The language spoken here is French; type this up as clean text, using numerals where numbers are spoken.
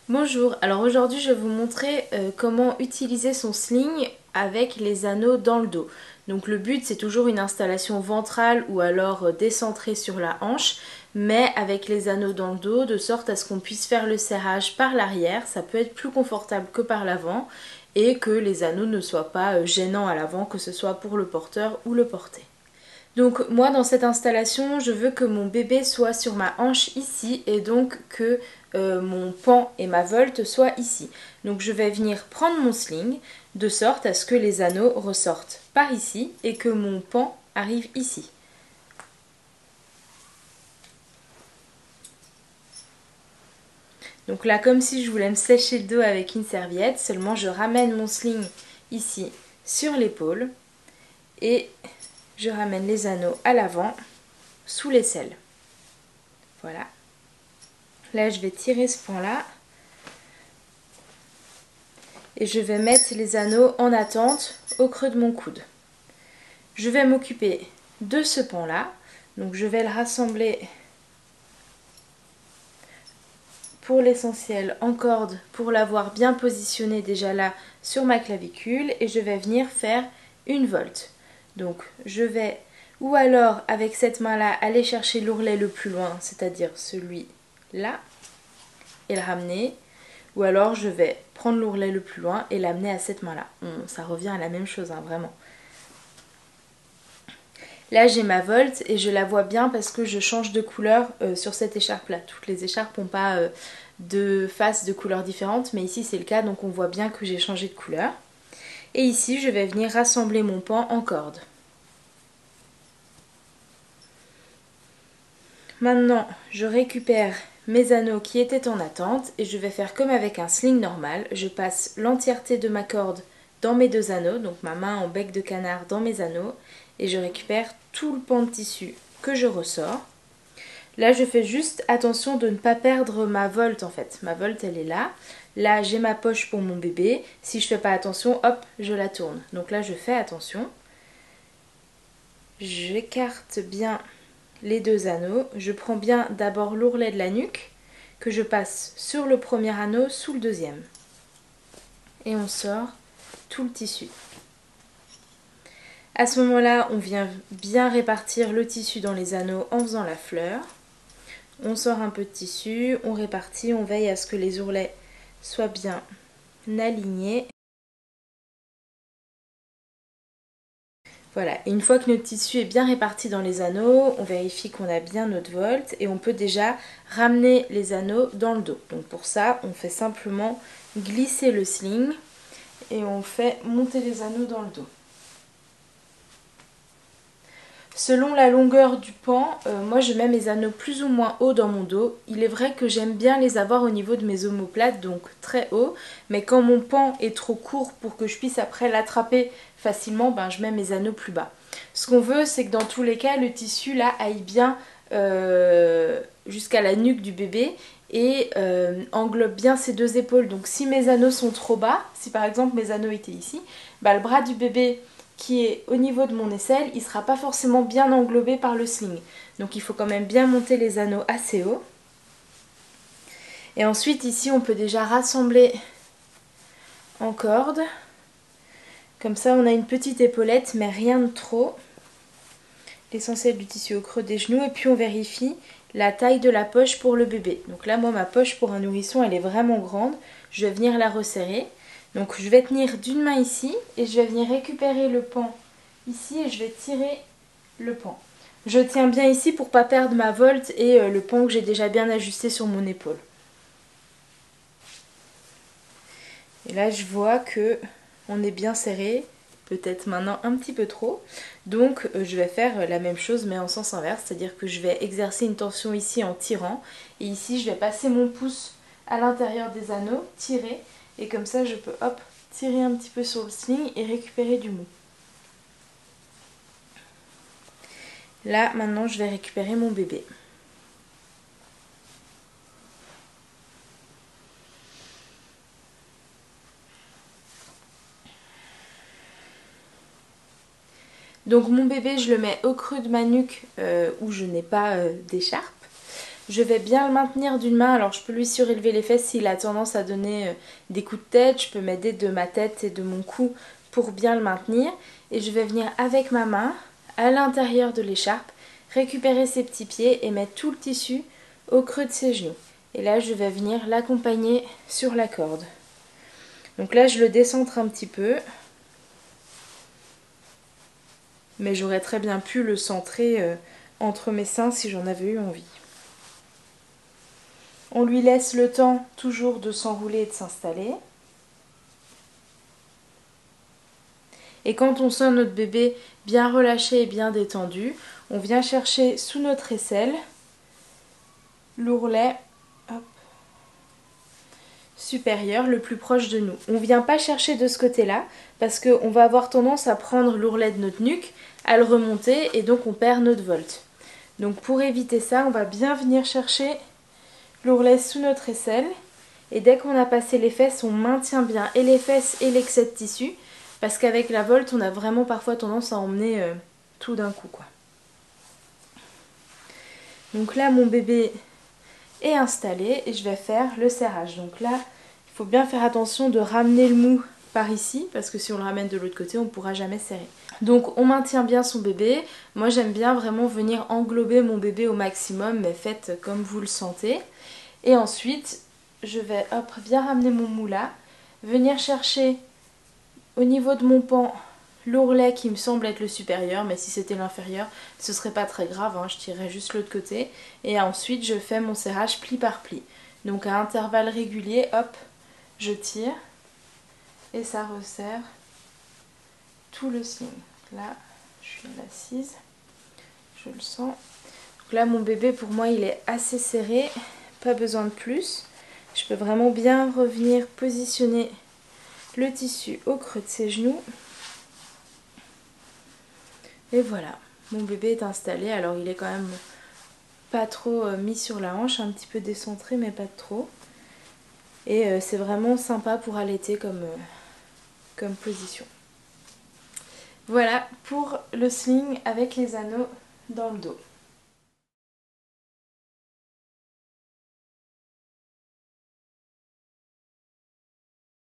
Bonjour, alors aujourd'hui je vais vous montrer comment utiliser son sling avec les anneaux dans le dos. Donc le but c'est toujours une installation ventrale ou alors décentrée sur la hanche, mais avec les anneaux dans le dos de sorte à ce qu'on puisse faire le serrage par l'arrière, ça peut être plus confortable que par l'avant et que les anneaux ne soient pas gênants à l'avant, que ce soit pour le porteur ou le porté. Donc moi dans cette installation je veux que mon bébé soit sur ma hanche ici et donc que mon pan et ma volte soient ici. Donc je vais venir prendre mon sling de sorte à ce que les anneaux ressortent par ici et que mon pan arrive ici. Donc là comme si je voulais me sécher le dos avec une serviette, seulement je ramène mon sling ici sur l'épaule et je ramène les anneaux à l'avant sous l'aisselle. Voilà. Là, je vais tirer ce pan-là et je vais mettre les anneaux en attente au creux de mon coude. Je vais m'occuper de ce pan-là, donc je vais le rassembler pour l'essentiel en corde pour l'avoir bien positionné déjà là sur ma clavicule et je vais venir faire une volte. Donc je vais, ou alors avec cette main-là, aller chercher l'ourlet le plus loin, c'est-à-dire celui-là, et le ramener. Ou alors je vais prendre l'ourlet le plus loin et l'amener à cette main-là. Ça revient à la même chose, hein, vraiment. Là j'ai ma volte et je la vois bien parce que je change de couleur sur cette écharpe-là. Toutes les écharpes n'ont pas de face de couleurs différentes, mais ici c'est le cas, donc on voit bien que j'ai changé de couleur. Et ici je vais venir rassembler mon pan en corde. Maintenant je récupère mes anneaux qui étaient en attente et je vais faire comme avec un sling normal. Je passe l'entièreté de ma corde dans mes deux anneaux, donc ma main en bec de canard dans mes anneaux, et je récupère tout le pan de tissu que je ressors. Là je fais juste attention de ne pas perdre ma volte en fait. Ma volte elle est là. Là j'ai ma poche pour mon bébé. Si je fais pas attention, hop, je la tourne. Donc là je fais attention. J'écarte bien les deux anneaux. Je prends bien d'abord l'ourlet de la nuque que je passe sur le premier anneau sous le deuxième. Et on sort tout le tissu. À ce moment-là, on vient bien répartir le tissu dans les anneaux en faisant la fleur. On sort un peu de tissu, on répartit, on veille à ce que les ourlets soient bien alignés. Voilà, et une fois que notre tissu est bien réparti dans les anneaux, on vérifie qu'on a bien notre volte et on peut déjà ramener les anneaux dans le dos. Donc pour ça, on fait simplement glisser le sling et on fait monter les anneaux dans le dos. Selon la longueur du pan, moi je mets mes anneaux plus ou moins haut dans mon dos. Il est vrai que j'aime bien les avoir au niveau de mes omoplates, donc très haut. Mais quand mon pan est trop court pour que je puisse après l'attraper facilement, ben, je mets mes anneaux plus bas. Ce qu'on veut, c'est que dans tous les cas, le tissu là aille bien jusqu'à la nuque du bébé et englobe bien ses deux épaules. Donc si mes anneaux sont trop bas, si par exemple mes anneaux étaient ici, ben, le bras du bébé qui est au niveau de mon aisselle, il ne sera pas forcément bien englobé par le sling. Donc il faut quand même bien monter les anneaux assez haut. Et ensuite ici on peut déjà rassembler en corde. Comme ça on a une petite épaulette mais rien de trop. L'essentiel du tissu au creux des genoux et puis on vérifie la taille de la poche pour le bébé. Donc là moi ma poche pour un nourrisson elle est vraiment grande. Je vais venir la resserrer. Donc je vais tenir d'une main ici et je vais venir récupérer le pan ici et je vais tirer le pan. Je tiens bien ici pour ne pas perdre ma volte et le pan que j'ai déjà bien ajusté sur mon épaule. Et là je vois que on est bien serré, peut-être maintenant un petit peu trop. Donc je vais faire la même chose mais en sens inverse, c'est-à-dire que je vais exercer une tension ici en tirant et ici je vais passer mon pouce à l'intérieur des anneaux, tirer et comme ça je peux hop tirer un petit peu sur le sling et récupérer du mou. Là maintenant je vais récupérer mon bébé. Donc mon bébé je le mets au creux de ma nuque où je n'ai pas d'écharpe. Je vais bien le maintenir d'une main, alors je peux lui surélever les fesses s'il a tendance à donner des coups de tête. Je peux m'aider de ma tête et de mon cou pour bien le maintenir. Et je vais venir avec ma main à l'intérieur de l'écharpe, récupérer ses petits pieds et mettre tout le tissu au creux de ses genoux. Et là je vais venir l'accompagner sur la corde. Donc là je le décentre un petit peu. Mais j'aurais très bien pu le centrer entre mes seins si j'en avais eu envie. On lui laisse le temps toujours de s'enrouler et de s'installer. Et quand on sent notre bébé bien relâché et bien détendu, on vient chercher sous notre aisselle l'ourlet supérieur le plus proche de nous. On ne vient pas chercher de ce côté-là parce qu'on va avoir tendance à prendre l'ourlet de notre nuque, à le remonter et donc on perd notre volte. Donc pour éviter ça, on va bien venir chercher l'ourlet sous notre aisselle et dès qu'on a passé les fesses, on maintient bien et les fesses et l'excès de tissu parce qu'avec la volte, on a vraiment parfois tendance à emmener tout d'un coup, quoi. Donc là, mon bébé est installé et je vais faire le serrage. Donc là, il faut bien faire attention de ramener le mou par ici parce que si on le ramène de l'autre côté, on ne pourra jamais serrer. Donc on maintient bien son bébé. Moi j'aime bien vraiment venir englober mon bébé au maximum, mais faites comme vous le sentez. Et ensuite, je vais bien ramener mon mou là, venir chercher au niveau de mon pan l'ourlet qui me semble être le supérieur, mais si c'était l'inférieur, ce serait pas très grave, hein, je tirerais juste l'autre côté. Et ensuite, je fais mon serrage pli par pli. Donc à intervalles réguliers, hop, je tire et ça resserre tout le sling. Là, je suis assise, je le sens. Donc là, mon bébé, pour moi, il est assez serré, pas besoin de plus. Je peux vraiment bien revenir positionner le tissu au creux de ses genoux. Et voilà, mon bébé est installé. Alors il est quand même pas trop mis sur la hanche, un petit peu décentré mais pas trop. Et c'est vraiment sympa pour allaiter comme position. Voilà pour le sling avec les anneaux dans le dos.